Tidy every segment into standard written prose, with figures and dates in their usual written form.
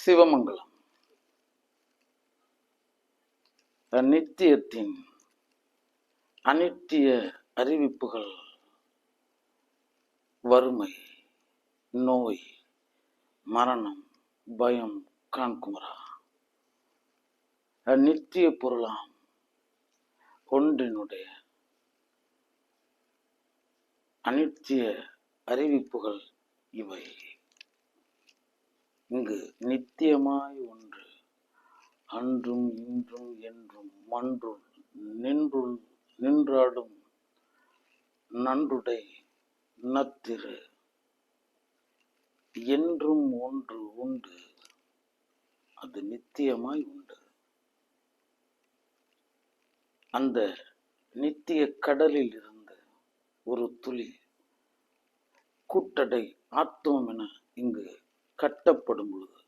சிவமங்கலம். நித்தியத்தின் அனித்திய அறிவிப்புகள். வறுமை, நோய், மரணம், பயம் காண்குமரா. நித்திய பொருளாம் ஒன்றினுடைய அனித்திய அறிவிப்புகள் இவை. இங்கு நித்தியமாய் ஒன்று, அன்றும் இன்றும் என்றும் மன்றுள் நின்றாடும் நன்றுடை நத்திரு என்றும் ஒன்று உண்டு, அது நித்தியமாய் உண்டு. அந்த நித்திய கடலில் இருந்து ஒரு துளி கூட்டடை ஆத்துவம் என இங்கு கட்டப்படும் பொழுது,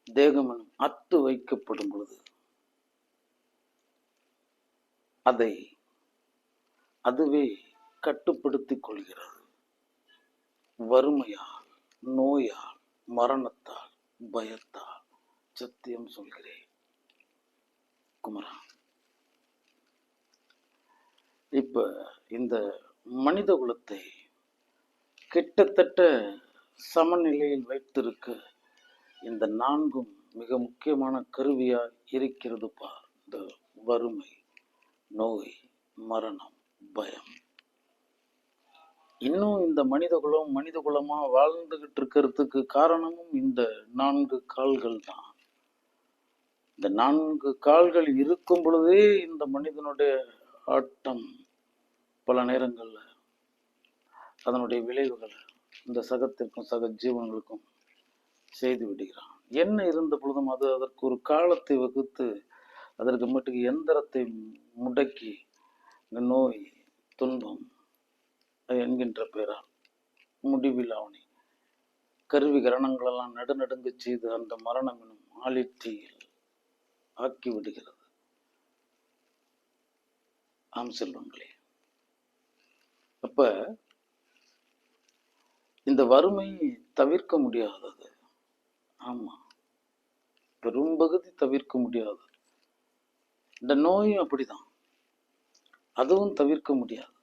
தேகமெனும் அத்து வைக்கப்படும் பொழுது, அதை அதுவே கட்டுப்படுத்திக் கொள்கிறது. வறுமையால், நோயால், மரணத்தால், பயத்தால் சத்தியம் சொல்கிறேன் குமரா. இப்ப இந்த மனித குலத்தை கிட்டத்தட்ட சமநிலையில் வைத்திருக்க இந்த நான்கும் மிக முக்கியமான கருவியாய் இருக்கிறது பார். இந்த வறுமை, நோய், மரணம், பயம். இன்னும் இந்த மனித குலமா வாழ்ந்துகிட்டு இருக்கிறதுக்கு காரணமும் இந்த 4 கால்கள் தான். இந்த 4 கால்கள் இருக்கும் பொழுதே இந்த மனிதனுடைய ஆட்டம் பல நேரங்கள்ல அதனுடைய விளைவுகளை இந்த சகத்திற்கும் சக ஜீவன்களுக்கும் செய்து விடுகிறான். என்ன இருந்த பொழுதும் அது அதற்கு ஒரு காலத்தை வகுத்து அதற்கு மட்டும் எந்திரத்தை முடக்கி நோய், துன்பம் என்கின்ற பெயரால் முடிவில் அவனை கருவி கரணங்களெல்லாம் நடுநடுங்க செய்து அந்த மரணம் எனும் ஆளிற்றியில் ஆக்கி விடுகிறது. ஆம் செல்வங்களே, அப்ப இந்த வறுமை தவிர்க்க முடியாதது. ஆமா, பெரும்பகுதி தவிர்க்க முடியாது. இந்த நோயும் அப்படிதான், அதுவும் தவிர்க்க முடியாது.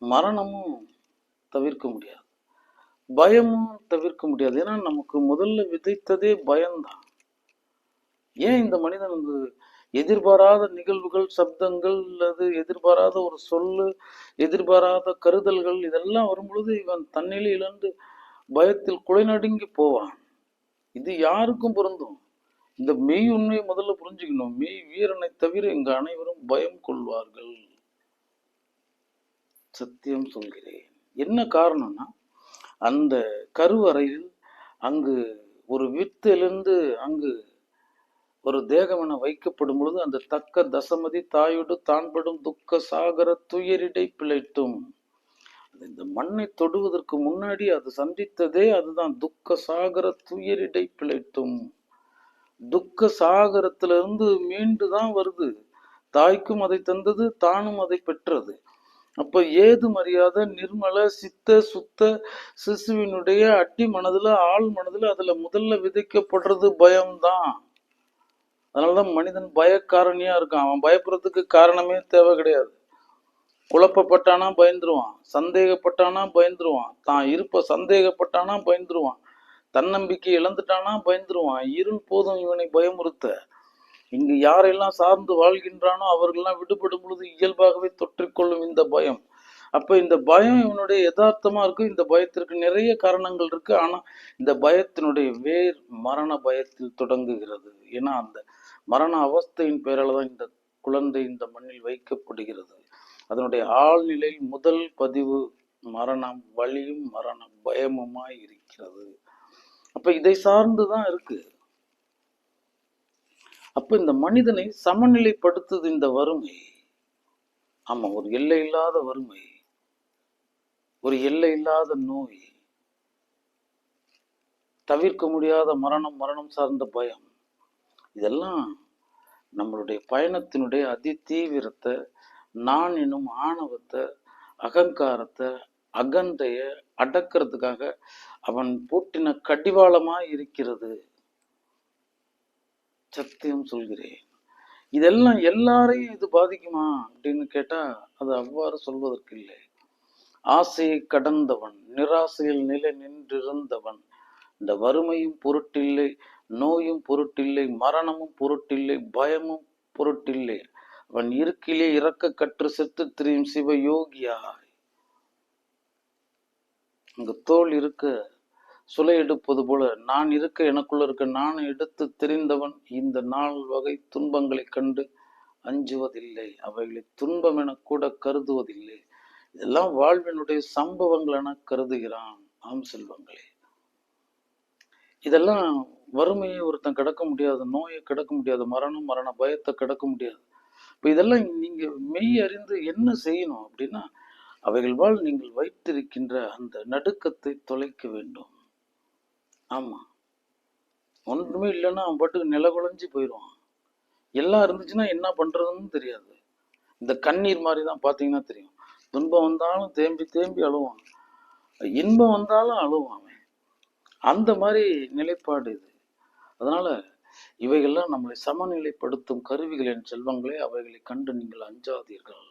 மரணமும் தவிர்க்க முடியாது, பயமும் தவிர்க்க முடியாது. ஏன்னா நமக்கு முதல்ல விதைத்ததே பயம்தான். ஏன் இந்த மனிதனுக்கு எதிர்பாராத நிகழ்வுகள், சப்தங்கள், அல்லது எதிர்பாராத ஒரு சொல்லு, எதிர்பாராத கருதல்கள், இதெல்லாம் வரும்பொழுது இவன் தன்னிலை இழந்து பயத்தில் குலைநடுங்கி போவான். இது யாருக்கும் பொருந்தும். இந்த மெய் உண்மையை முதல்ல புரிஞ்சுக்கணும். மெய் வீரனை தவிர இங்கு அனைவரும் பயம் கொள்வார்கள். சத்தியம் சொல்கிறேன். என்ன காரணம்னா, அந்த கருவறையில் அங்கு ஒரு வித்திலிருந்து அங்கு ஒரு தேகம் என வைக்கப்படும் பொழுது அந்த தக்க தசமதி தாயோடு தான்படும் துக்க சாகர துயரிடை பிழைத்தும். இந்த மண்ணை தொடுவதற்கு முன்னாடி அது சந்தித்ததே அதுதான், துக்க சாகர துயரிடை பிழைத்தும். துக்க சாகரத்திலிருந்து மீண்டுதான் வருது. தாய்க்கும் அதை தந்தது, தானும் அதை பெற்றது. அப்ப ஏது மரியாதை நிர்மல சித்த சுத்த சிசுவினுடைய அடி மனதுல, ஆள் மனதுல அதுல முதல்ல விதைக்கப்படுறது பயம்தான். அதனாலதான் மனிதன் பயக்காரணியா இருக்கான். அவன் பயப்படுறதுக்கு காரணமே தேவை கிடையாது. குழப்பப்பட்டானா பயந்துருவான், சந்தேகப்பட்டானா பயந்துருவான், தான் இருப்ப சந்தேகப்பட்டானா பயந்துருவான், தன்னம்பிக்கை இழந்துட்டானா பயந்துருவான். இருள் போதும் இவனை பயமுறுத்த. இங்கு யாரெல்லாம் சார்ந்து வாழ்கின்றானோ அவர்கள்லாம் விடுபடும் பொழுது இயல்பாகவே தொற்றிக்கொள்ளும் இந்த பயம். அப்ப இந்த பயம் இவனுடைய யதார்த்தமா இருக்கு. இந்த பயத்திற்கு நிறைய காரணங்கள் இருக்கு. ஆனா இந்த பயத்தினுடைய வேர் மரண பயத்தில் தொடங்குகிறது. ஏன்னா அந்த மரண அவஸ்தையின் பெயரால் தான் இந்த குழந்தை இந்த மண்ணில் வைக்கப்படுகிறது. அதனுடைய ஆழ்நிலையில் முதல் பதிவு மரணம், வலியும் மரண பயமுமாய் இருக்கிறது. அப்ப இதை சார்ந்துதான் இருக்கு. அப்ப இந்த மனிதனை சமநிலைப்படுத்துது இந்த வறுமை. ஆமா, ஒரு எல்லை இல்லாத வறுமை, ஒரு எல்லை இல்லாத நோய், தவிர்க்க முடியாத மரணம், மரணம் சார்ந்த பயம், இதெல்லாம் நம்மளுடைய பயணத்தினுடைய அதி தீவிரத்தை, நான் என்னும் ஆணவத்தை, அகங்காரத்தை, அகந்தைய அடக்கிறதுக்காக அவன் பூட்டின கடிவாளமா இருக்கிறது. சத்தியம் சொல்கிறேன். இதெல்லாம் எல்லாரையும் இது பாதிக்குமா அப்படின்னு கேட்டா அது அவ்வாறு சொல்வதற்கு இல்லை. ஆசையை கடந்தவன், நிராசையில் நிலை நின்றிருந்தவன், இந்த வறுமையும் பொருட்டில்லை, நோயும் பொருட்டில்லை, மரணமும் பொருட்டில்லை, பயமும் பொருட்டில்லை, அவன் இருக்கிலே இறக்க கற்று செத்து திரியும் சிவயோகியாய். அங்கு தோல் இருக்க சுலை எடுப்பது போல நான் இருக்க எனக்குள்ள இருக்க நான் எடுத்து தெரிந்தவன் இந்த 4 வகை துன்பங்களை கண்டு அஞ்சுவதில்லை, அவைகளை துன்பம் என கூட கருதுவதில்லை. இதெல்லாம் வாழ்வினுடைய சம்பவங்கள் என கருதுகிறான். ஆம் செல்வங்களே, இதெல்லாம் வறுமையை ஒருத்தன் கடக்க முடியாது, நோயை கடக்க முடியாது, மரண பயத்தை கடக்க முடியாது. இப்ப இதெல்லாம் நீங்க மெய் அறிந்து என்ன செய்யணும் அப்படின்னா, அவைகள் வாழ் நீங்கள் வைத்திருக்கின்ற அந்த நடுக்கத்தை தொலைக்க வேண்டும். ஆமா, ஒன்றுமே இல்லைன்னா அவன் பாட்டுக்கு நிலகுலைஞ்சு போயிடுவான். எல்லாம் இருந்துச்சுன்னா என்ன பண்றதுன்னு தெரியாது. இந்த கண்ணீர் மாதிரி தான் பாத்தீங்கன்னா தெரியும். துன்பம் வந்தாலும் தேம்பி தேம்பி அழுவான், இன்பம் வந்தாலும் அழுவான். அந்த மாதிரி நிலைப்பாடு இது. அதனால இவைகள்லாம் நம்மளை சமநிலைப்படுத்தும் கருவிகள் என் செல்வங்களே. அவைகளை கண்டு நீங்கள் அஞ்சாதீர்கள்,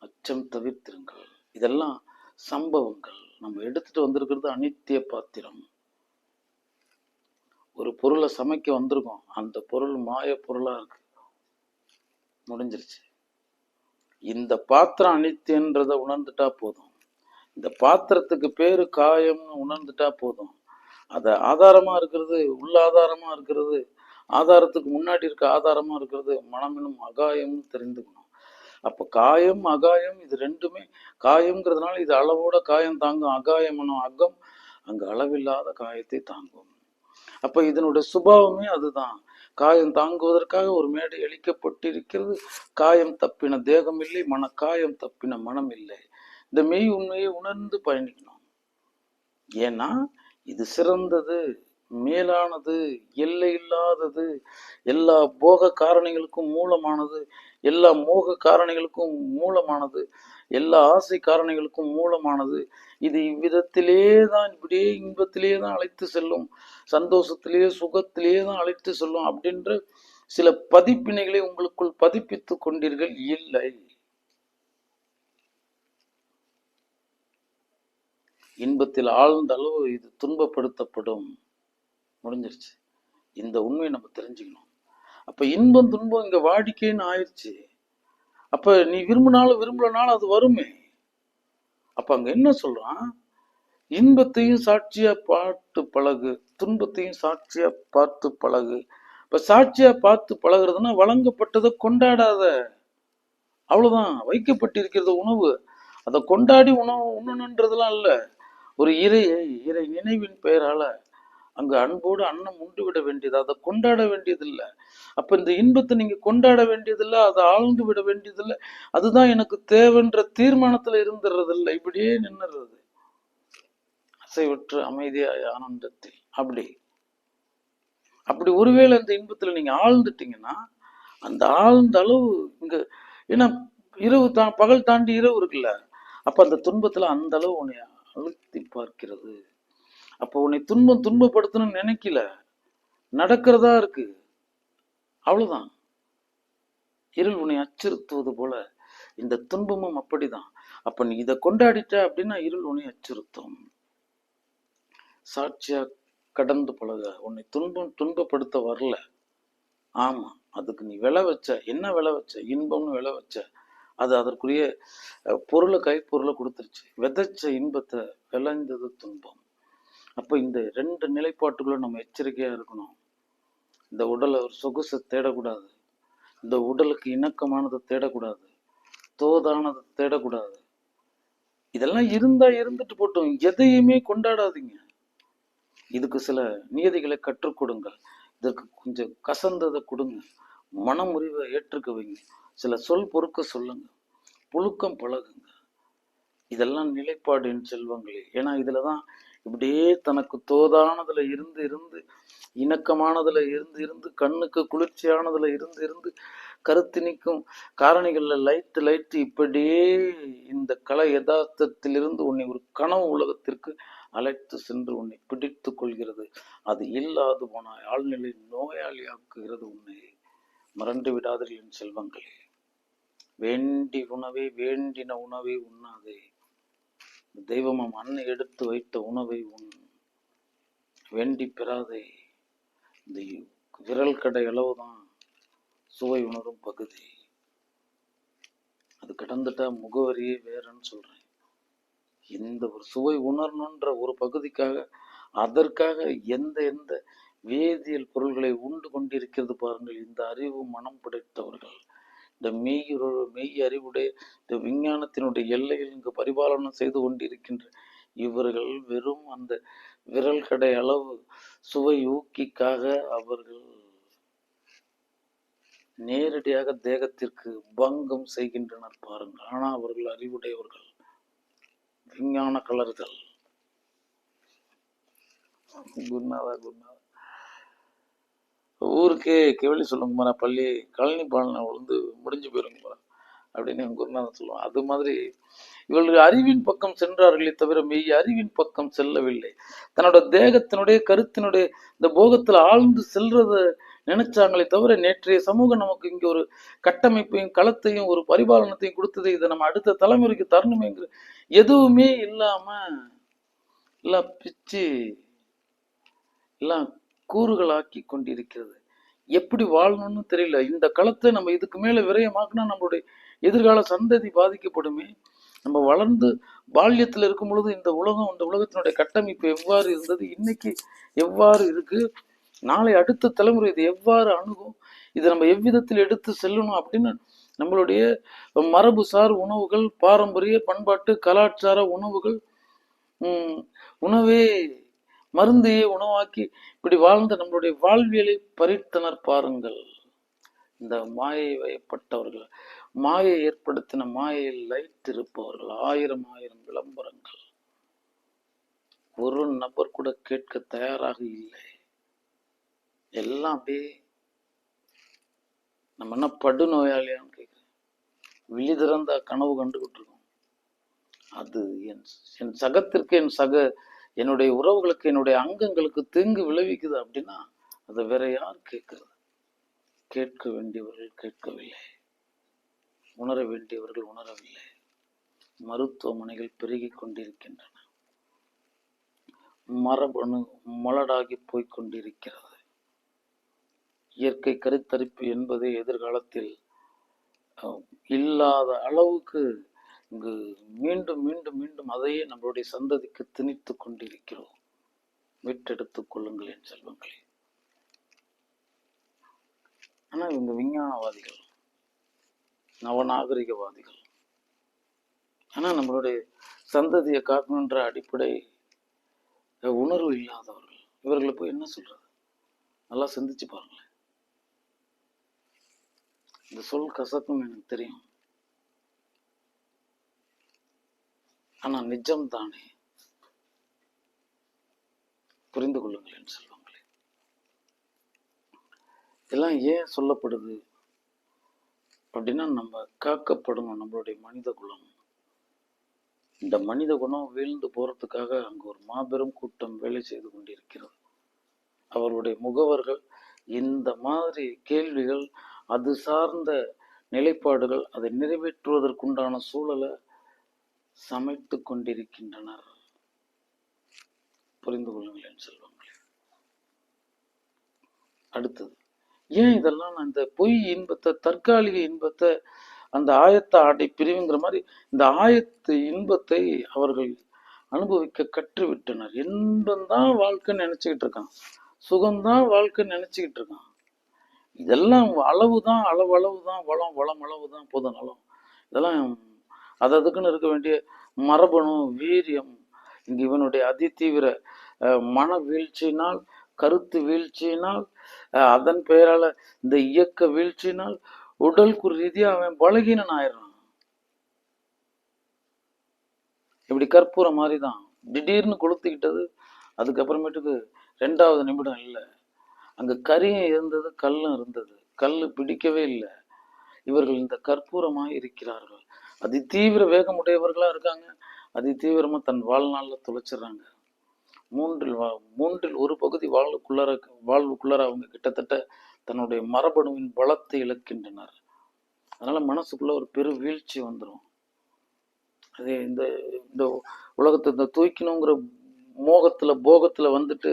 அச்சம் தவிர்த்திருங்கள். இதெல்லாம் சம்பவங்கள். நம்ம எடுத்துட்டு வந்திருக்கிறது அனித்திய பாத்திரம். ஒரு பொருளை சமைக்க வந்திருக்கோம், அந்த பொருள் மாய பொருளா இருக்கு, முடிஞ்சிருச்சு. இந்த பாத்திரம் அனித்தியன்றதை உணர்ந்துட்டா போதும். இந்த பாத்திரத்துக்கு பேரு காயம்னு உணர்ந்துட்டா போதும். அது ஆதாரமா இருக்கிறது, உள்ள ஆதாரமா இருக்கிறது, ஆதாரத்துக்கு முன்னாடி இருக்க ஆதாரமா இருக்கிறது மனமெனும் அகாயம்னு தெரிந்துக்கணும். அப்ப காயம் அகாயம் இது ரெண்டுமே, காயம்ங்கிறதுனால இது அளவோட காயம் தாங்கும், அகாயம் எனும் அகம் அங்கு அளவில்லாத காயத்தை தாங்கும். அப்ப இதனுடைய சுபாவமே அதுதான். காயம் தாங்குவதற்காக ஒரு மேடை அளிக்கப்பட்டிருக்கிறது. காயம் தப்பின தேகம் இல்லை, காயம் தப்பின மனம் இல்லை. இந்த மெய் உண்மையை உணர்ந்து பயணிக்கணும். ஏன்னா இது சிறந்தது, மேலானது, எல்லை இல்லாதது, எல்லா போக காரணிகளுக்கும் மூலமானது, எல்லா மோக காரணிகளுக்கும் மூலமானது, எல்லா ஆசை காரணிகளுக்கும் மூலமானது. இது இவ்விதத்திலே தான், இப்படியே இன்பத்திலே தான் அழைத்து செல்லும், சந்தோஷத்திலேயே சுகத்திலேயே தான் அழைத்து செல்லும் அப்படின்ற சில பதிப்பினைகளை உங்களுக்குள் பதிப்பித்து கொண்டீர்கள். இல்லை, இன்பத்தில் ஆழ்ந்த அளவு இது துன்பப்படுத்தப்படும், முடிஞ்சிருச்சு. இந்த உண்மையை நம்ம தெரிஞ்சுக்கணும். அப்ப இன்பம் துன்பம் இங்க வாடிக்கைன்னு ஆயிடுச்சு. அப்ப நீ விரும்பினாலும் விரும்பலனாலும் அது வருமே. அப்ப அங்க என்ன சொல்றான், இன்பத்தையும் சாட்சியா பார்த்து பழகு, துன்பத்தையும் சாட்சியா பார்த்து பழகு. இப்ப சாட்சியா பார்த்து பழகுறதுன்னா வழங்கப்பட்டதை கொண்டாடாத, அவ்வளவுதான். வைக்கப்பட்டிருக்கிறது உணவு, அதை கொண்டாடி உணவு உண்ணணுன்றதுலாம் இல்ல. ஒரு இறை நினைவின் பெயரால அங்கு அன்போடு அன்னம் உண்டு விட வேண்டியது, அதை கொண்டாட வேண்டியதில்லை. அப்ப இந்த இன்பத்தை நீங்க கொண்டாட வேண்டியதில்லை, அதை ஆழ்ந்து விட வேண்டியதில்லை. அதுதான் எனக்கு தேவைன்ற தீர்மானத்துல இருந்துடுறது இல்லை, இப்படியே நின்னுறது அசைவற்று அமைதியாய் ஆனந்தத்தில். அப்படி ஒருவேளை இந்த இன்பத்துல நீங்க ஆழ்ந்துட்டீங்கன்னா அந்த ஆழ்ந்த அளவு இங்க, ஏன்னா இரவு பகல் தாண்டி இரவு இருக்குல்ல, அப்ப அந்த துன்பத்துல அந்த அளவு உன்னை அழுத்தி பார்க்கிறது. அப்போ உன்னை துன்பப்படுத்தணும்னு நினைக்கல, நடக்கிறதா இருக்கு, அவ்வளவுதான். இருள் உன்னை அச்சுறுத்துவது போல இந்த துன்பமும் அப்படிதான். அப்ப நீ இதை கொண்டாடிட்ட அப்படின்னா இருள் உன்னை அச்சுறுத்தும். சாட்சியா கடந்து பழக. உன்னை துன்பப்படுத்த வரல. ஆமா, அதுக்கு நீ விளை வச்ச, என்ன விளை வச்ச, இன்பம்னு விளை வச்ச, அது அதற்குரிய பொருளை கைப்பொருளை கொடுத்துருச்சு. விதைச்ச இன்பத்தை விளைந்தது துன்பம். அப்ப இந்த 2 நிலைப்பாட்டுகளும் நம்ம எச்சரிக்கையா இருக்கணும். இந்த உடலை ஒரு சொகுசை தேடக்கூடாது, இந்த உடலுக்கு இணக்கமானதை தேடக்கூடாது, தோதானதை தேடக்கூடாது. இதெல்லாம் இருந்தா இருந்துட்டு போட்டோம், எதையுமே கொண்டாடாதீங்க. இதுக்கு சில நியதிகளை கற்றுக் கொடுங்க, இதற்கு கொஞ்சம் கசந்ததை கொடுங்க, மனமுறிவை ஏற்றுக்க வைங்க, சில சொல் பொறுக்க சொல்லுங்க, புழுக்கம் பழகுங்க. இதெல்லாம் நிலைப்பாடின் செல்வங்களே. ஏன்னா இதுலதான் இப்படியே தனக்கு தோதானதுல இருந்து இருந்து, இணக்கமானதுல இருந்து இருந்து, கண்ணுக்கு குளிர்ச்சியானதுல இருந்து இருந்து, கருத்தினிக்கும் காரணிகள்ல லைட்டு இப்படியே இந்த கலை யதார்த்தத்திலிருந்து உன்னை ஒரு கனவு உலகத்திற்கு அழைத்து சென்று உன்னை பிடித்து கொள்கிறது. அது இல்லாது போனாய் ஆழ்நிலை நோயாளியாக்குகிறது உன்னை. மறந்து விடாதீர்கள் என் செல்வங்களே. வேண்டின உணவை உண்ணாதே. தெய்வமாம் அன்னை எடுத்து வைத்த உணவை உன். வேண்டி பெறாதே. இந்த விரல் கடை அளவுதான் சுவை உணரும் பகுதி. அது கடந்துட்டா முகவரியே வேறன்னு சொல்றேன். இந்த ஒரு சுவை உணரணுன்ற ஒரு பகுதிக்காக அதற்காக எந்த எந்த வேதியியல் பொருள்களை உண்டு கொண்டிருக்கிறது பாருங்கள். இந்த அறிவு மனம் படைத்தவர்கள், இந்த மெய் அறிவுடைய இந்த விஞ்ஞானத்தினுடைய எல்லையில் இங்கு பரிபாலனம் செய்து கொண்டிருக்கின்ற இவர்கள் வெறும் அந்த விரல் கடை அளவு சுவை ஊக்கிக்காக அவர்கள் நேரடியாக தேகத்திற்கு பங்கம் செய்கின்றனர் பாருங்கள். ஆனால் அவர்கள் அறிவுடையவர்கள், விஞ்ஞான கலர்கள். குருநாதா ஊருக்கே கேள்வி சொல்லுங்கம்மா, பள்ளி கழனி பாலனை விழுந்து முடிஞ்சு போயிருங்கம்மா அப்படின்னு என் குருநாதன் சொல்லுவான். அது மாதிரி இவர்கள் அறிவின் பக்கம் சென்றார்களே தவிர மெய் அறிவின் பக்கம் செல்லவில்லை. தன்னோட தேகத்தினுடைய கருத்தினுடைய இந்த போகத்தில் ஆழ்ந்து செல்றத நினைச்சாங்களே தவிர நேற்றைய சமூகம் நமக்கு இங்க ஒரு கட்டமைப்பையும் களத்தையும் ஒரு பரிபாலனத்தையும் கொடுத்தது. இதை நம்ம அடுத்த தலைமுறைக்கு தரணுமேங்கிற எதுவுமே இல்லாம எல்லாம் பிச்சு எல்லாம் கூறுகளாக்கி கொண்டிருக்கிறது. எப்படி வாழணும்னு தெரியல. இந்த களத்தை நம்ம இதுக்கு மேல விரயமாக்குனா நம்மளுடைய எதிர்கால சந்ததி பாதிக்கப்படுமே. நம்ம வளர்ந்து பால்யத்தில் இருக்கும் பொழுது இந்த உலகத்தினுடைய கட்டமைப்பு எவ்வாறு இருந்தது, இன்னைக்கு எவ்வாறு இருக்கு, நாளை அடுத்த தலைமுறை இது எவ்வாறு அணுகும், இதை நம்ம எவ்விதத்தில் எடுத்து செல்லணும் அப்படின்னு நம்மளுடைய மரபுசார் உணவுகள், பாரம்பரிய பண்பாட்டு கலாச்சார உணவுகள், உணவே மருந்தையே உணவாக்கி இப்படி வாழ்ந்த நம்மளுடைய வாழ்வியலை பறித்தனர் பாருங்கள். இந்த மாயை வயப்பட்டவர்கள், மாயை ஏற்படுத்தின மாயையில் லைத்திருப்பவர்கள், ஆயிரம் விளம்பரங்கள். ஒரு நபர் கூட கேட்க தயாராக இல்லை. எல்லாம் அப்படியே நம்ம என்ன படு நோயாளியான்னு கேட்குறேன். விழி திறந்தா கனவு கண்டுகிட்டு இருக்கோம். அது என் சகத்திற்கு என்னுடைய உறவுகளுக்கு என்னுடைய அங்கங்களுக்கு தீங்கு விளைவிக்குது அப்படின்னா அதை வேற யார் கேட்கிறது? கேட்க வேண்டியவர்கள் கேட்கவில்லை, உணர வேண்டியவர்கள் உணரவில்லை. மருத்துவமனைகள் பெருகி கொண்டிருக்கின்றன, மரபணு மலடாகி போய்கொண்டிருக்கிறது. இயற்கை கருத்தரிப்பு என்பது எதிர்காலத்தில் இல்லாத அளவுக்கு இங்கு மீண்டும் மீண்டும் மீண்டும் அதையே நம்மளுடைய சந்ததிக்கு திணித்து கொண்டிருக்கிறோம். விட்டெடுத்துக் கொள்ளுங்கள் என் செல்வங்களே. ஆனா இவங்க விஞ்ஞானவாதிகள், நவநாகரிகவாதிகள். ஆனா நம்மளுடைய சந்ததியை காக்கணுன்ற அடிப்படை உணர்வு இல்லாதவர்கள். இவர்களை போய் என்ன சொல்றது? நல்லா சிந்திச்சு பாருங்களேன். இந்த சொல் கசக்கும் எனக்கு தெரியும், ஆனா நிஜம் தானே. புரிந்து கொள்ளுங்கள் என் செல்வங்களே. இதெல்லாம் ஏன் சொல்லப்படுது அப்படின்னா, நம்ம காக்கப்படணும் நம்மளுடைய மனித குலம். இந்த மனித குணம் வீழ்ந்து போறதுக்காக அங்கு ஒரு மாபெரும் கூட்டம் வேலை செய்து கொண்டிருக்கிறது. அவருடைய முகவர்கள் இந்த மாதிரி கேள்விகள், அது சார்ந்த நிலைப்பாடுகள், அதை நிறைவேற்றுவதற்குண்டான சூழலை சமைத்து கொண்டிருக்கின்றனர். புரிந்து கொள்ளுங்கள் என் செல்வங்களே. அடுத்தது, ஏன் இதெல்லாம் இந்த பொய் இன்பத்தை, தற்காலிக இன்பத்தை, அந்த ஆயத்த ஆடை பிரிவுங்கிற மாதிரி இந்த ஆயத்த இன்பத்தை அவர்கள் அனுபவிக்க கற்றுவிட்டனர். இன்பம்தான் வாழ்க்கைன்னு நினைச்சுக்கிட்டு இருக்கான், சுகம்தான் வாழ்க்கைன்னு நினைச்சுக்கிட்டு இருக்கான். இதெல்லாம் அளவுதான், அளவுதான், வளம் அளவுதான், பொது நலம். இதெல்லாம் அதுக்குன்னு இருக்க வேண்டிய மரபணு, வீரியம். இங்கு இவனுடைய அதிதீவிர மன வீழ்ச்சியினால், கருத்து வீழ்ச்சியினால், அதன் பெயரால இந்த இயக்க வீழ்ச்சியினால் உடல் ரீதியா அவன் பலகீனன் ஆயிடுறான். இப்படி கற்பூர மாதிரிதான் திடீர்னு கொளுத்திக்கிட்டது, அதுக்கப்புறமேட்டுக்கு 2வது நிமிடம் இல்லை, அங்க கரியும் இருந்தது, கல்லும் இருந்தது, கல்லு பிடிக்கவே இல்லை. இவர்கள் இந்த கற்பூரமாக இருக்கிறார்கள். அதி தீவிர வேகமுடையவர்களா இருக்காங்க, அதி தீவிரமா தன் வாழ்நாள்ல தொலைச்சிடுறாங்க. மூன்றில் ஒரு பகுதி வாழ்வுக்குள்ளார அவங்க கிட்டத்தட்ட தன்னுடைய மரபணுவின் பலத்தை இழக்கின்றனர். அதனால மனசுக்குள்ள ஒரு பெரு வீழ்ச்சி வந்துடும். அதே இந்த இந்த உலகத்தை இந்த தூக்கணுங்கிற மோகத்துல போகத்துல வந்துட்டு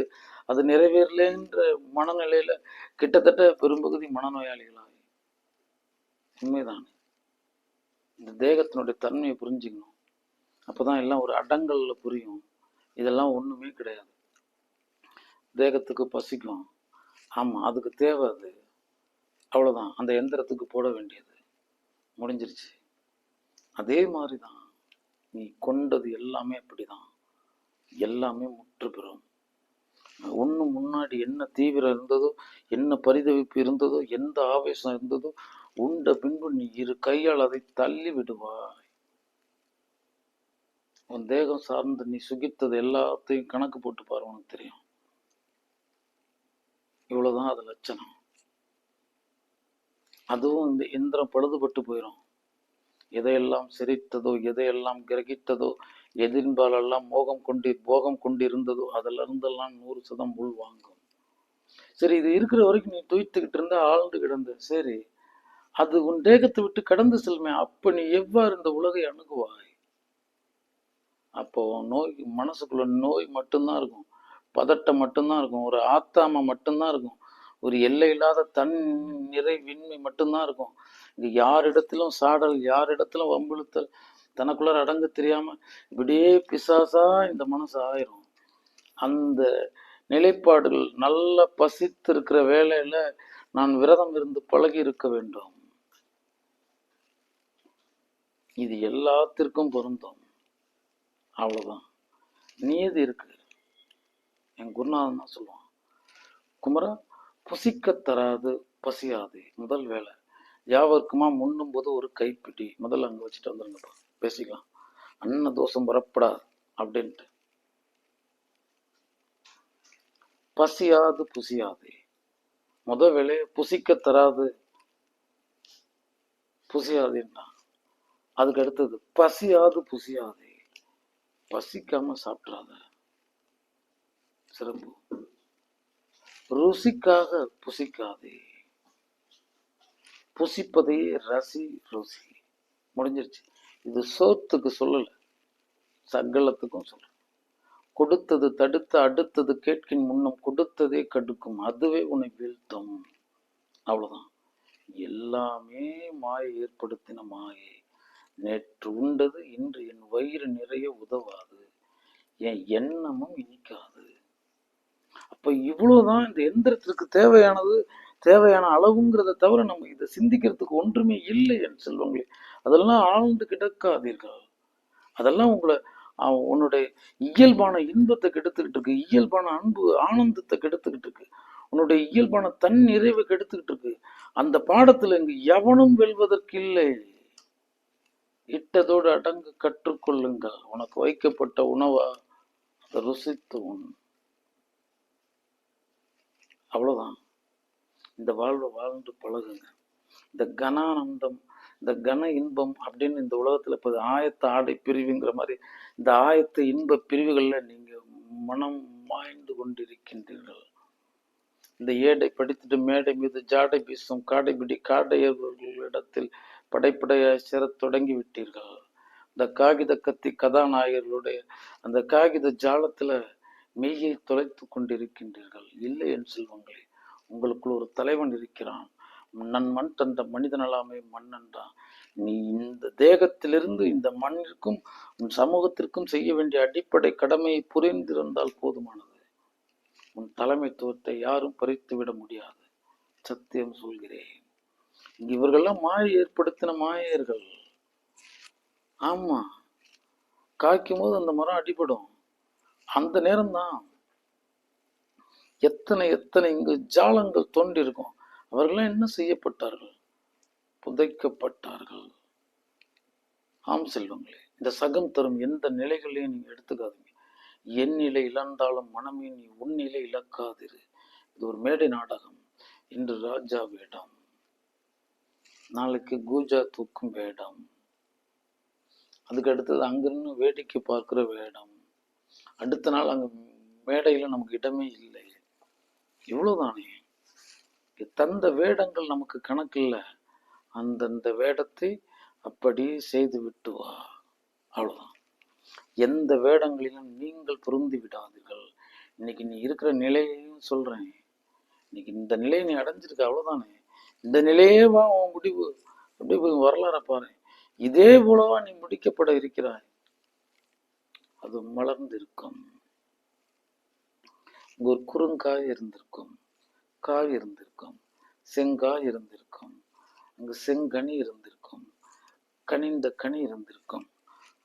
அது நிறைவேறலைன்ற மனநிலையில கிட்டத்தட்ட பெரும்பகுதி மனநோயாளிகளாக. உண்மைதான். இந்த தேகத்தினுடைய தன்மையை புரிஞ்சுக்கணும். அப்பதான் எல்லாம் ஒரு அடங்கல்ல புரியும். இதெல்லாம் ஒண்ணுமே கிடையாது. தேகத்துக்கு பசிக்கும், ஆமா, அதுக்கு தேவை அது, அவ்வளவுதான். அந்த எந்திரத்துக்கு போட வேண்டியது முடிஞ்சிருச்சு. அதே மாதிரிதான் நீ கொண்டது எல்லாமே அப்படிதான். எல்லாமே முற்று பெறும். ஒண்ணு முன்னாடி என்ன தீவிரம் இருந்ததோ, என்ன பரிதவிப்பு இருந்ததோ, எந்த ஆவேசம் இருந்ததோ, உண்ட பின்பு நீ இரு கையால் அதை தள்ளி விடுவாய். உன் தேகம் சார்ந்து நீ சுகித்தது எல்லாத்தையும் கணக்கு போட்டு பாரு, உனக்கு தெரியும். இவ்வளவுதான் அது லட்சணம். அதுவும் இந்த எந்திரம் பழுதுபட்டு போயிடும். எதையெல்லாம் சிரித்ததோ, எதையெல்லாம் கிரகித்ததோ, எதிர்பாலெல்லாம் போகம் கொண்டிருந்ததோ அதில் இருந்தெல்லாம் 100% உள் வாங்கும். சரி, இது இருக்கிற வரைக்கும் நீ துய்த்துக்கிட்டு இருந்த, ஆழ்ந்து கிடந்த, சரி, அது உன் தேகத்தை விட்டு கடந்து செல்லுமே. அப்ப நீ எவ்வாறு இந்த உலகை அணுகுவாய்? அப்போ நோய், மனசுக்குள்ள நோய் மட்டும்தான் இருக்கும், பதட்டம் மட்டும்தான் இருக்கும், ஒரு ஆத்தாம மட்டும்தான் இருக்கும், ஒரு எல்லை இல்லாத தன் நிறைவின்மை மட்டும்தான் இருக்கும். இங்க யாரிடத்திலும் சாடல், யாரிடத்திலும் வம்பிழுத்தல், தனக்குள்ளார அடங்க தெரியாம இப்படியே பிசாசா இந்த மனசு ஆயிரும். அந்த நிலைப்பாடுகள் நல்ல பசித்து இருக்கிற வேலையில நான் விரதம் இருந்து பழகி இருக்க வேண்டும். இது எல்லாத்திற்கும் பொருந்தும். அவ்வளவுதான். நியதி இருக்கு. என் குருநாதன் தான் சொல்லுவான், குமரா, புசிக்க தராது பசியாது முதல் வேலை. யாவருக்குமா முன்னும் போது ஒரு கைப்பிடி முதல்ல அங்க வச்சுட்டு வந்துருங்கப்பா, பேசிக்கலாம். அன்ன தோஷம் வரப்படாது அப்படின்ட்டு. பசியாது புசியாது முதல் வேலையை புசிக்க தராது புசியாதுன்னா, அதுக்கு அடுத்தது பசியாது புசியாது, பசிக்காம சாப்பிட்றாத. சிறப்பு. ருசிக்காக புசிக்காதே, புசிப்பதே ரசி ருசி. முடிஞ்சிருச்சு. இது சோத்துக்கு சொல்லல, சகலத்துக்கும் சொல்ல. கொடுத்தது தடுத்த அடுத்தது கேட்கின் முன்னும் கொடுத்ததே கடுக்கும், அதுவே உன்னை வீழ்த்தும். அவ்வளவுதான். எல்லாமே மாயை ஏற்படுத்தின மாயை. நேற்று உண்டது இன்று என் வயிறு நிறைய உதவாது, என் எண்ணமும் இனிக்காது. அப்ப இவ்வளவுதான் இந்த எந்திரத்திற்கு தேவையான அளவுங்கிறத தவிர நம்ம இதை சிந்திக்கிறதுக்கு ஒன்றுமே இல்லை என் செல்வங்களே. அதெல்லாம் ஆழ்ந்து கிடக்காதீர்கள். அதெல்லாம் உன்னுடைய இயல்பான இன்பத்தை கெடுத்துக்கிட்டு இருக்கு, இயல்பான அன்பு ஆனந்தத்தை கெடுத்துக்கிட்டு இருக்கு, உன்னுடைய இயல்பான தன் நிறைவை கெடுத்துக்கிட்டு இருக்கு. அந்த பாடத்துல இங்கு எவனும் வெல்வதற்கு இல்லை. இட்டதோடு அடங்கு கற்றுக்கொள்ளுங்கள். உனக்கு வைக்கப்பட்ட உணவா அதை ருசித்து உண். அவ்வளவுதான். இந்த வாழ்வை வாழ்ந்து பழகுங்க. இந்த கனானந்தம், இந்த கன இன்பம் அப்படின்னு இந்த உலகத்துல இப்ப ஆயத்த ஆடை பிரிவுங்கிற மாதிரி இந்த ஆயத்த இன்ப பிரிவுகள்ல நீங்க மனம் மாய்ந்து கொண்டிருக்கின்றீர்கள். இந்த ஏடை படித்துட்டு மேடை மீது ஜாடை வீசும் காடையர்களிடத்தில் படைப்படையாய் சேரத் தொடங்கி விட்டீர்கள். இந்த காகித கத்தி கதாநாயகர்களுடைய அந்த காகித ஜாலத்துல மெய்யை தொலைத்து கொண்டிருக்கின்றீர்கள். இல்லை என் செல்வங்களே, உங்களுக்குள் ஒரு தலைவன் இருக்கிறான். நன் மண் தந்த மனிதனலாமே மண்ணன்றான். நீ இந்த தேகத்திலிருந்து இந்த மண்ணிற்கும் உன் சமூகத்திற்கும் செய்ய வேண்டிய அடிப்படை கடமையை புரிந்திருந்தால் போதுமானது. உன் தலைமைத்துவத்தை யாரும் பறித்து விட முடியாது. சத்தியம் சொல்கிறேன். இவர்கள்லாம் மாயை ஏற்படுத்தின மாயர்கள். ஆமா, காய்க்கும் போது அந்த மரம் அடிபடும். அந்த நேரம்தான் எத்தனை இங்கு ஜாலங்கள் தோன்றிருக்கும். அவர்கள்லாம் என்ன செய்யப்பட்டார்கள்? புதைக்கப்பட்டார்கள். ஆம் செல்வங்களே, இந்த சகம் தரும் எந்த நிலைகளையும் நீங்க எடுத்துக்காதீங்க. என் நிலை இழந்தாலும் மனமே நீ உன் நிலை இழக்காதிரு. இது ஒரு மேடை நாடகம். இன்று ராஜா வேடம், நாளைக்கு கூஜா தூக்கும் வேடம், அதுக்கு அடுத்தது அங்கிருந்து வேடிக்கை பார்க்கிற வேடம், அடுத்த நாள் அங்க மேடையில நமக்கு இடமே இல்லை. இவ்வளவுதானே. தந்த வேடங்கள் நமக்கு கணக்கில்லை. அந்தந்த வேடத்தை அப்படி செய்து விட்டு வா. அவ்வளவுதான். எந்த வேடங்களிலும் நீங்கள் பொருந்தி விடாதீர்கள். இன்னைக்கு நீ இருக்கிற நிலையையும் சொல்றேன். இன்னைக்கு இந்த நிலையை நீ அடைஞ்சிருக்க, அவ்வளவுதானே. இந்த நிலையே வா உன் முடிவு. அப்படி போய் வரலாற பாரு. இதே போலவா நீ முடிக்கப்பட இருக்கிறாய். அது மலர்ந்து இருக்கும். ஒரு குறுங்காய் இருந்திருக்கும், காய் இருந்திருக்கும், செங்காய் இருந்திருக்கும், அங்கு செங்கனி இருந்திருக்கும், கனிந்த கனி இருந்திருக்கும்,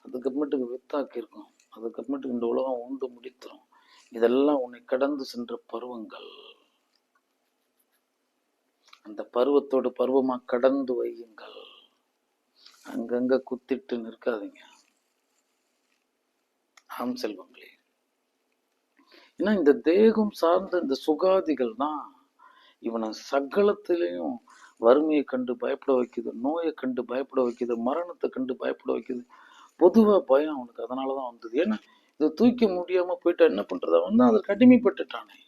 அதுக்கப்புறமேட்டுக்கு வித்தாக்கி இருக்கும், அதுக்கப்புறமேட்டுக்கு இந்த உலகம் உண்டு முடித்துரும். இதெல்லாம் உன்னை கடந்து சென்ற பருவங்கள். அந்த பருவத்தோடு பருவமா கடந்து வையுங்கள். அங்கங்க குத்திட்டு நிற்காதீங்க. ஆம் செல்வங்களே. ஏன்னா இந்த தேகம் சார்ந்த இந்த சுகாதிகள் தான் இவனை சகலத்திலையும் வறுமையை கண்டு பயப்பட வைக்குது, நோயை கண்டு பயப்பட வைக்குது, மரணத்தை கண்டு பயப்பட வைக்குது. பொதுவா பயம் அவனுக்கு அதனாலதான் வந்தது. ஏன்னா இதை தூக்க முடியாம போயிட்டா என்ன பண்றது? அவன் தான் அதை அடிமைப்பட்டுட்டானே.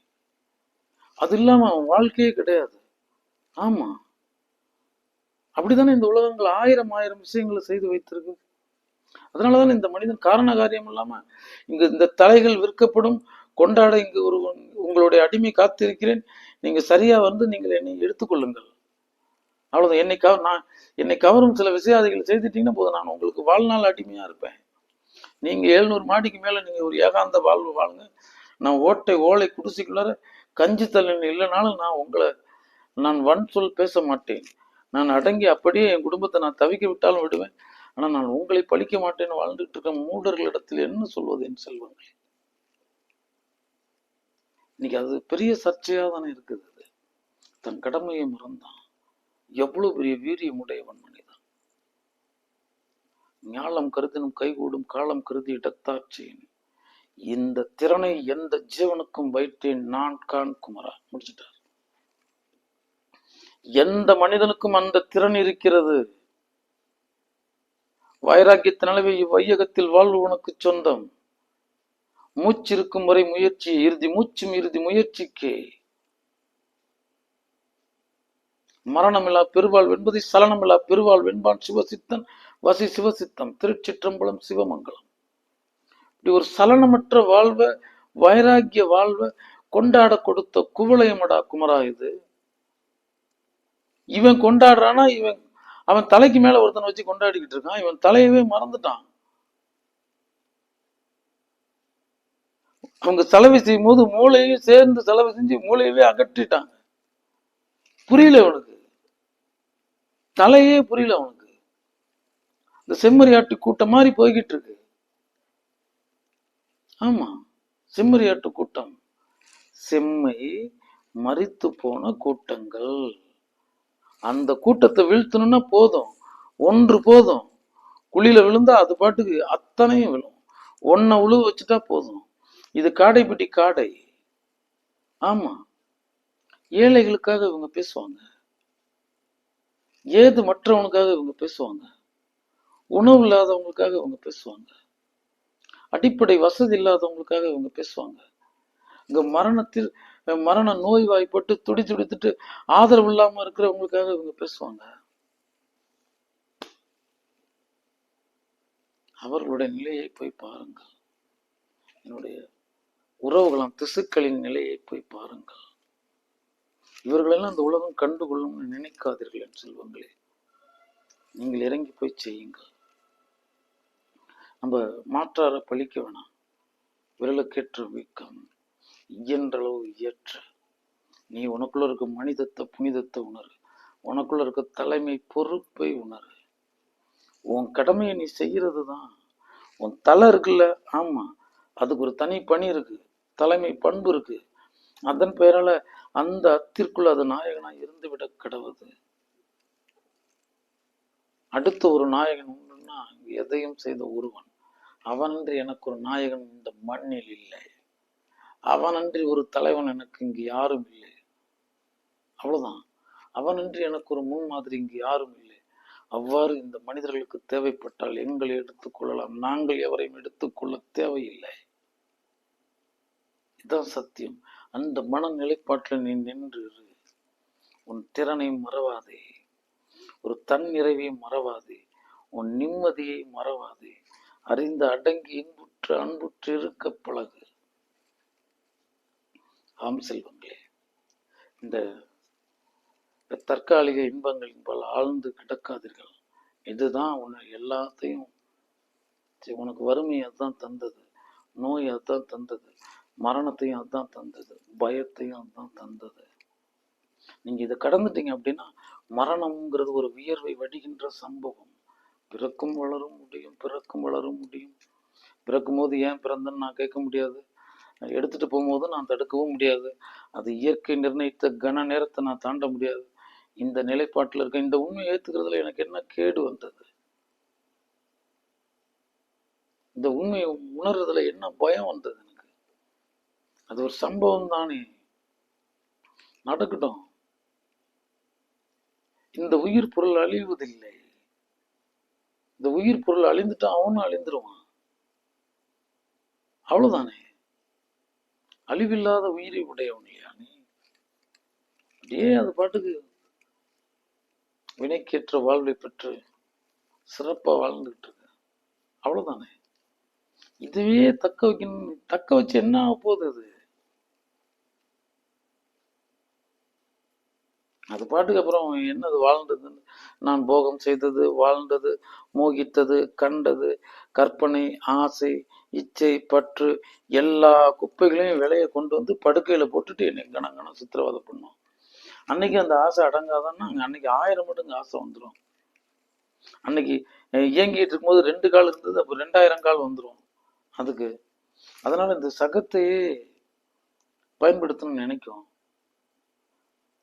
அது இல்லாம அவன் வாழ்க்கையே கிடையாது. ஆமா, அப்படித்தானே இந்த உலகங்கள் ஆயிரம் விஷயங்களை செய்து வைத்திருக்கு. அதனாலதான் இந்த மனிதன் காரண காரியம் இல்லாம இங்க இந்த தலைகள் விற்கப்படும், கொண்டாட இங்கு ஒரு உங்களுடைய அடிமை காத்திருக்கிறேன், நீங்க சரியா வந்து நீங்கள் என்னை எடுத்துக்கொள்ளுங்கள். அவ்வளவுதான். என்னை கவரும் சில விஷயாதிகளை செய்துட்டீங்கன்னா போதும், நான் உங்களுக்கு வாழ்நாள் அடிமையா இருப்பேன். நீங்க 700 மாடிக்கு மேல நீங்க ஒரு ஏகாந்த வாழ்வு வாழுங்க. நான் ஓலை குடிசைக்குள்ளார கஞ்சி தள்ளி இல்லைனாலும் நான் வன் சொல் பேச மாட்டேன். நான் அடங்கி அப்படியே என் குடும்பத்தை நான் தவிக்க விட்டாலும் விடுவேன். ஆனா நான் உங்களை பழிக்க மாட்டேன்னு வாழ்ந்துட்டு இருக்க மூடர்களிடத்தில் என்ன சொல்வது என் செல்வங்கள்? இன்னைக்கு அது பெரிய சர்ச்சையா தானே இருக்குது. அது தன் கடமையை மறந்தான். எவ்வளவு பெரிய வீரியம் உடையவன் மனிதன். ஞாலம் கருதினும் கைகூடும், காலம் கருதி இடத்தாச்சேன். இந்த திறனை எந்த ஜீவனுக்கும் வைத்தேன் நான் கான் குமரா. முடிச்சுட்டார். எந்த மனிதனுக்கும் அந்த திறன் இருக்கிறது. வைராக்கியத்தினாலே இவ்வையகத்தில் வாழ்வு உனக்கு சொந்தம். மூச்சு இருக்கும் வரை முயற்சி, இறுதி மூச்சும் இறுதி முயற்சிக்கே. மரணமில்லா பெருவாள் வென்பதை சலனமில்லா பெருவாள் வெண்பான் சிவசித்தன் வசி சிவசித்தம். திருச்சிற்றம்பலம் சிவமங்கலம். இப்படி ஒரு சலனமற்ற வாழ்வை, வைராக்கிய வாழ்வை கொண்டாட கொடுத்த குவளையமடா குமரா இது. இவன் கொண்டாடுறானா, அவன் தலைக்கு மேல ஒருத்தனை வச்சு கொண்டாடிக்கிட்டு இருக்கான். இவன் தலையவே மறந்துட்டான். அவங்க செலவு செய்யும் போது மூளையும் சேர்ந்து செலவு செஞ்சு மூளையவே அகற்றிட்டாங்க. புரியல அவனுக்கு, தலையே புரியல அவனுக்கு. இந்த செம்மறியாட்டு கூட்டம் மாதிரி போய்கிட்டு இருக்கு. ஆமா, செம்மறியாட்டு கூட்டம். செம்மை மரித்து போன கூட்டங்கள். அந்த கூட்டத்தை வீழ்த்தணும்னா போதும், ஒன்று போதும். குழியில விழுந்தா அது பாட்டுக்கு அத்தனையும் விழும். ஒன்ன உழுவ வச்சுட்டா போதும். இது காடைப்பட்டி காடை. ஆமா, ஏழைகளுக்காக இவங்க பேசுவாங்க. ஏது மற்றவனுக்காக இவங்க பேசுவாங்க. உணவு இல்லாதவங்களுக்காக இவங்க பேசுவாங்க. அடிப்படை வசதி இல்லாதவங்களுக்காக இவங்க பேசுவாங்க. இங்க மரண நோய் வாய்ப்பட்டு துடித்துட்டு ஆதரவு இல்லாம இருக்கிறவங்களுக்காக இவங்க பேசுவாங்க. அவர்களுடைய நிலையை போய் பாருங்கள். என்னுடைய உறவுகளாம் திசுக்களின் நிலையை போய் பாருங்கள். இவர்களெல்லாம் இந்த உலகம் கண்டுகொள்ளும் நினைக்காதீர்கள் என் செல்வங்களே. நீங்கள் இறங்கி போய் செய்யுங்கள். நம்ம மாற்றார பழிக்க வேணாம். விரலுக்கேற்ற வீக்கம், இயன்றளவு இயற்ற. நீ உனக்குள்ள இருக்க மனிதத்தை புனிதத்தை உணரு. உனக்குள்ள இருக்க தலைமை பொறுப்பை உணரு. உன் கடமையை நீ செய்யறது தான். உன் தலை இருக்குல்ல, ஆமா, அதுக்கு ஒரு தனி பணி இருக்கு, தலைமை பண்பு இருக்கு. அதன் பெயரால அந்த அத்திற்குள் அது நாயகனா இருந்து விட கடவுது. அடுத்த ஒரு நாயகன் உண்டுன்னா எதையும் செய்த ஒருவன். அவனன்றி எனக்கு ஒரு நாயகன் இந்த மண்ணில் இல்லை. அவனன்றி ஒரு தலைவன் எனக்கு இங்கு யாரும் இல்லை. அவ்வளவுதான். அவனன்றி எனக்கு ஒரு முன்மாதிரி இங்கு யாரும் இல்லை. அவ்வாறு இந்த மனிதர்களுக்கு தேவைப்பட்டால் எங்களை எடுத்துக்கொள்ளலாம். நாங்கள் எவரையும் எடுத்துக்கொள்ள தேவையில்லை. இதான் சத்தியம். அந்த மனநிலைப்பாட்டில் நீ நின்று உன் திறனை மறவாதே, ஒரு தன் நிறைவை மறவாதே, உன் நிம்மதியை மறவாதே, அறிந்து அடங்கி இன்புற்று அன்புற்று இருக்க பழகு. ஆம் செல்வங்களே, இந்த தற்காலிக இன்பங்களின் பால் ஆழ்ந்து கிடக்காதீர்கள். இதுதான் உன்னை எல்லாத்தையும், உனக்கு வறுமையை அதுதான் தந்தது, நோய் அதுதான் தந்தது, மரணத்தையும் அதுதான் தந்தது, பயத்தையும் அதுதான் தந்தது. நீங்க இதை கடந்துட்டீங்க அப்படின்னா மரணம்ங்கிறது ஒரு வியர்வை வடிகின்ற சம்பவம். பிறக்கும் வளரும் முடியும், பிறக்கும் வளரும் முடியும். பிறக்கும் போது ஏன் பிறந்தன்னு நான் கேட்க முடியாது, எடுத்துட்டு போகும்போது நான் தடுக்கவும் முடியாது. அது இயற்கை நிர்ணயித்த கன நேரத்தை நான் தாண்ட முடியாது. இந்த நிலைப்பாட்டில் இருக்க இந்த உண்மையை ஏத்துக்கிறதுல எனக்கு என்ன கேடு வந்தது? இந்த உண்மையை உணர்றதுல என்ன பயம் வந்தது எனக்கு? அது ஒரு சம்பவம் தானே, நடக்கட்டும். இந்த உயிர் பொருள் அழிவதில்லை. இந்த உயிர் பொருள் அழிந்துட்டா அவனும் அழிந்துருவான், அவ்வளவுதானே. அழிவில்லாத உயிரை உடையவன் இல்லையா நீ? அப்படியே அது பாட்டுக்கு வினைக்கேற்ற வாழ்வை பெற்று சிறப்பா வாழ்ந்துகிட்டு இருக்கு, அவ்வளவுதானே. இதுவே தக்க வைக்கணும், தக்க வச்சு என்ன ஆக போகுது? அது பாட்டுக்கு அப்புறம் என்னது வாழ்ந்ததுன்னு, நான் போகம் செய்தது, வாழ்ந்தது, மோகித்தது, கண்டது, கற்பனை, ஆசை, இச்சை, பற்று, எல்லா குப்பைகளையும் விலையை கொண்டு வந்து படுக்கையில போட்டுட்டு என்னை கணங்கணம் சித்திரவதை பண்ணும். அன்னைக்கு அந்த ஆசை அடங்காதான்னா அன்னைக்கு 1000 மடங்கு ஆசை வந்துடும். அன்னைக்கு இயங்கிட்டு இருக்கும்போது 2 கால் இருந்தது, அப்போ 2000 கால் வந்துடும் அதுக்கு. அதனால இந்த சகத்தையே பயன்படுத்தணும்னு நினைக்கும்.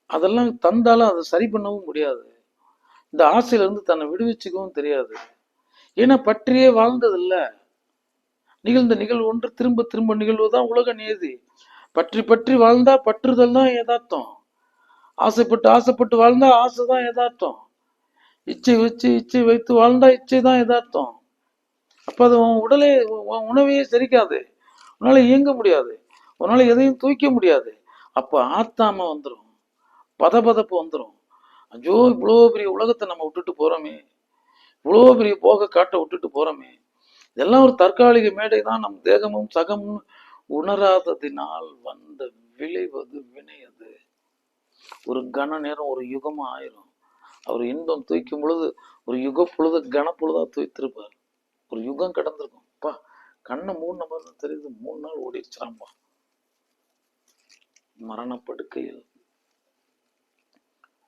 அதெல்லாம் தந்தாலும் அதை சரி பண்ணவும் முடியாது. இந்த ஆசையில இருந்து தன்னை விடுவிச்சுக்கவும் தெரியாது. ஏன்னா பற்றியே வாழ்ந்தது இல்ல. நிகழ்ந்த நிகழ்வு ஒன்று திரும்ப திரும்ப நிகழ்வுதான் உலக நியதி. பற்றி பற்றி வாழ்ந்தா பற்றுதல் தான் யதார்த்தம். ஆசைப்பட்டு ஆசைப்பட்டு வாழ்ந்தா ஆசைதான் யதார்த்தம். இச்சை வச்சு இச்சை வைத்து வாழ்ந்தா இச்சை தான் யதார்த்தம். அப்ப அது உன் உடலே உணவையே செரிக்காது, உன்னால இயங்க முடியாது, உன்னால எதையும் தூக்க முடியாது. அப்ப ஆத்தாம வந்துடும், பதபதப்பு வந்துடும். ஐயோ இவ்வளோ பெரிய உலகத்தை நம்ம விட்டுட்டு போறோமே, இவ்வளோ பெரிய போக காட்ட விட்டுட்டு போறோமே, இதெல்லாம் ஒரு தற்காலிக மேடை தான், நம் தேகமும் சகமும் உணராததினால் வந்த விளைவது வினை. அது ஒரு கன நேரம் ஒரு யுகமா ஆயிரும். அவர் இன்பம் தூய்க்கும் பொழுது ஒரு யுக பொழுது கனப்பொழுதா தூய்த்திருப்பார். ஒரு யுகம் கடந்திருக்கும். பா, கண்ணை 3 நம்பர் தான் தெரியுது, 3 நாள் ஓடிடுச்சாம்பா. மரணப்படுக்கையில்,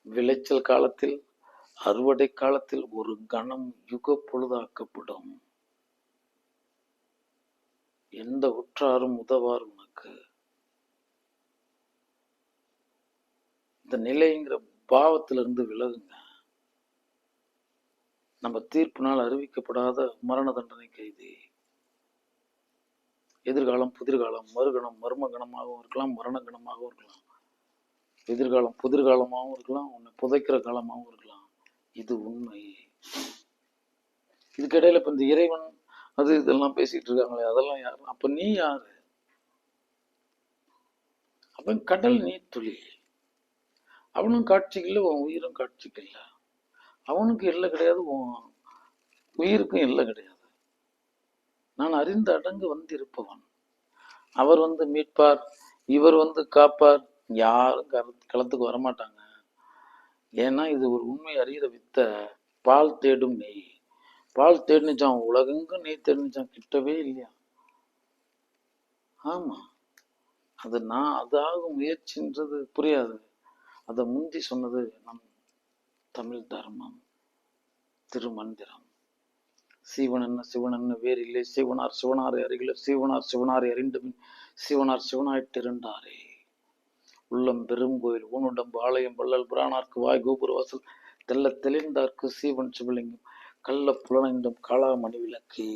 விளைச்சல் காலத்தில், அறுவடை காலத்தில் ஒரு கணம் யுக பொழுதாக்கப்படும். எந்த உற்றாரும் உதவார் உனக்கு. இந்த நிலைங்கிற பாவத்திலிருந்து விலகுங்க. நம்ம தீர்ப்பினால் அறிவிக்கப்படாத மரண தண்டனை கைதி. எதிர்காலம் புதிர்காலம், மறுகணம் மர்ம கணமாகவும் இருக்கலாம், மரண கணமாகவும் இருக்கலாம். எதிர்காலம் புதிர்காலமாகவும் இருக்கலாம், உன்னை புதைக்கிற காலமாகவும் இருக்கலாம். இது உண்மை. இதுக்கிடையில இப்ப இந்த இறைவன் அது இதெல்லாம் பேசிட்டு இருக்காங்களே, அதெல்லாம் யாரு? அப்ப நீ யாரு? அப்ப கடல் நீர் துளி. அவனும் காட்சிக்கு இல்லை, உன் உயிரும் காட்சிக்கு இல்லை. அவனுக்கு எல்லை கிடையாது, உன் உயிருக்கும் எல்லை கிடையாது. நான் அறிந்த அடங்கு வந்திருப்பவன். அவர் வந்து மீட்பார், இவர் வந்து காப்பார், யாரும் களத்துக்கு வரமாட்டாங்க. ஏன்னா இது ஒரு உண்மை அறிகிற வித்த. பால் தேடும் நெய். பால் தேடிச்சான், உலகெங்கும் நெய் தேடிச்சான், கிட்டவே இல்லையா. ஆமா, அது நான் அதாக முயற்சின்றது புரியாது. அதை முந்தி சொன்னது நம் தமிழ் தர்மம், திருமந்திரம். சீவன் என்ன சிவன் என்ன வேறு இல்லை, சிவனார் சிவனாரை அறிகில, சிவனார் சிவனாரை அறிந்தபின் சிவனார் சிவனாயிட்டிருந்தாரே. உள்ளம் பெரும் கோயில் ஊனுடம்பு ஆலயம் வள்ளல் புராணார்க்கு வாய் கோபுர வாசல் தெல்ல தெளிந்தார்க்கு சீவன் சிவலிங்கம் கள்ள புலனைந்தும் காளாமணி விளக்கு.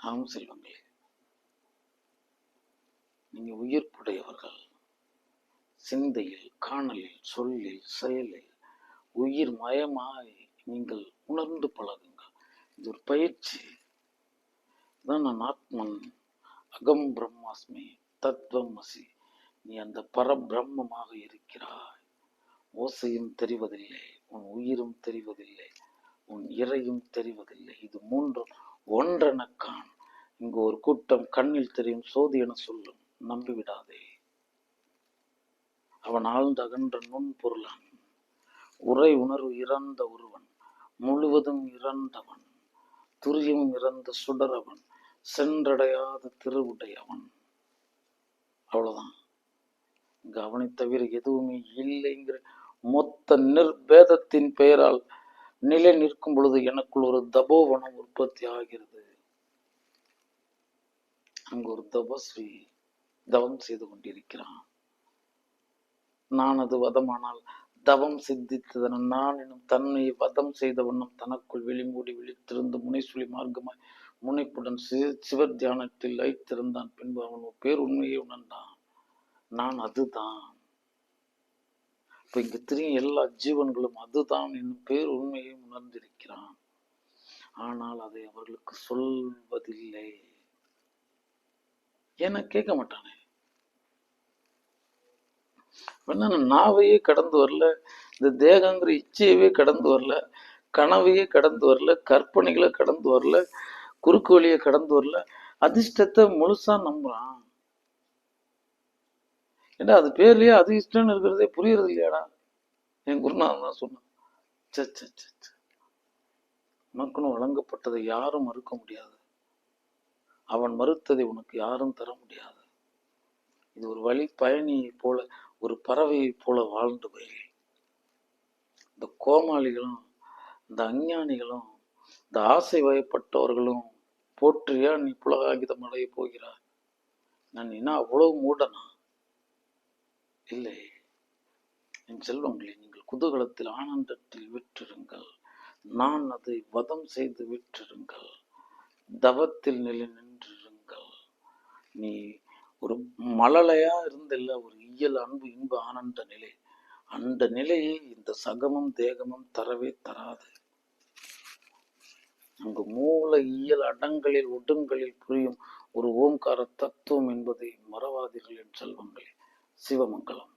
ஆம் செல்வங்களே, நீங்க உயிர்ப்புடையவர்கள். சிந்தையில், காணலில், சொல்லில், செயலில் உயிர் மயமாய் நீங்கள் உணர்ந்து பழகுங்கள். இது ஒரு பயிற்சி தான். நான் ஆத்மன், அகம் பிரம்மாஸ்மி, தத்துவம் அசி. நீ அந்த பரபிரம்மமாக இருக்கிறாய். ஓசையும் தெரிவதில்லை, உன் உயிரும் தெரிவதில்லை, உன் இறையும் தெரிவதில்லை. இது மூன்றும் ஒன்றென காண். இங்கு ஒரு கூட்டம் கண்ணில் தெரியும் சோதி என சொல்லும், நம்பிவிடாதே. அவன் ஆழ்ந்த அகன்ற நுண்பொருளான், உரை உணர்வு இறந்த ஒருவன், முழுவதும் இறந்தவன், துரியம் இறந்த சுடரவன், சென்றடையாத திருவுடையவன். அவ்வளவுதான். இங்க அவனை தவிர எதுவுமே இல்லைங்கிற மொத்த நிர்பேதத்தின் பெயரால் நிலை நிற்கும் பொழுது எனக்குள் ஒரு தபோவனம் உற்பத்தி ஆகிறது. அங்கு ஒரு தபஸ்வி தவம் செய்து கொண்டிருக்கிறான். நான் அது வதமானால் தவம் சித்தித்ததன நான் எனும் தன்மையை வதம் செய்த வண்ணம் தனக்குள் வெளிமூடி விழித்திருந்து முனைசுழி மார்க்கமாய் முனைப்புடன் சிவர் தியானத்தில் லைத்திருந்தான். பின்பு அவன் பேர் உண்மையை உணர்ந்தான். நான் அதுதான். இப்ப இங்க தெரியும் எல்லா ஜீவன்களும் அதுதான் என்னும் பேர் உண்மையை உணர்ந்திருக்கிறான். ஆனால் அதை அவர்களுக்கு சொல்வதில்லை. ஏன்னா கேட்க மாட்டானே. நாவையே கடந்து வரல, இந்த தேகங்கிற இச்சையவே கடந்து வரல, கனவையே கடந்து வரல, கற்பனைகளை கடந்து வரல, குறுக்கு வழியை கடந்து வரல, அதிர்ஷ்டத்தை முழுசா நம்புறான். ஏன்னா அது பேர்லயே அதிர்ஷ்டம்னு இருக்கிறதே புரியறது இல்லையாடா. என் குருநாதன் தான் சொன்னான். உனக்குன்னு வழங்கப்பட்டதை யாரும் மறுக்க முடியாது. அவன் மறுத்ததை உனக்கு யாரும் தர முடியாது. இது ஒரு வழி பயணியை போல, ஒரு பறவையை போல வாழ்ந்து போய் இந்த கோமாளிகளும் இந்த அஞ்ஞானிகளும் இந்த ஆசை வயப்பட்டவர்களும் போற்றியா நீ புலகாகிதம் அடைய போகிறாய். நான் என்ன அவ்வளவு மூடனா? இல்லை. என் செல்வங்களை நீங்கள் குதூகலத்தில் ஆனந்தத்தில் விற்றிருங்கள். நான் அதை வதம் செய்து விற்றிருங்கள். தவத்தில் நிலை நின்றிருங்கள். நீ ஒரு மழலையா இருந்தில்ல, ஒரு இயல் அன்பு இன்ப ஆனந்த நிலை. அந்த நிலையை இந்த சகமும் தேகமும் தரவே தராது. அங்கு மூல இயல் அடங்களில் ஒடுங்களில் புரியும் ஒரு ஓம்கார தத்துவம் என்பதை மறவாதீர்கள் என் செல்வங்களே. சிவமங்கலம்.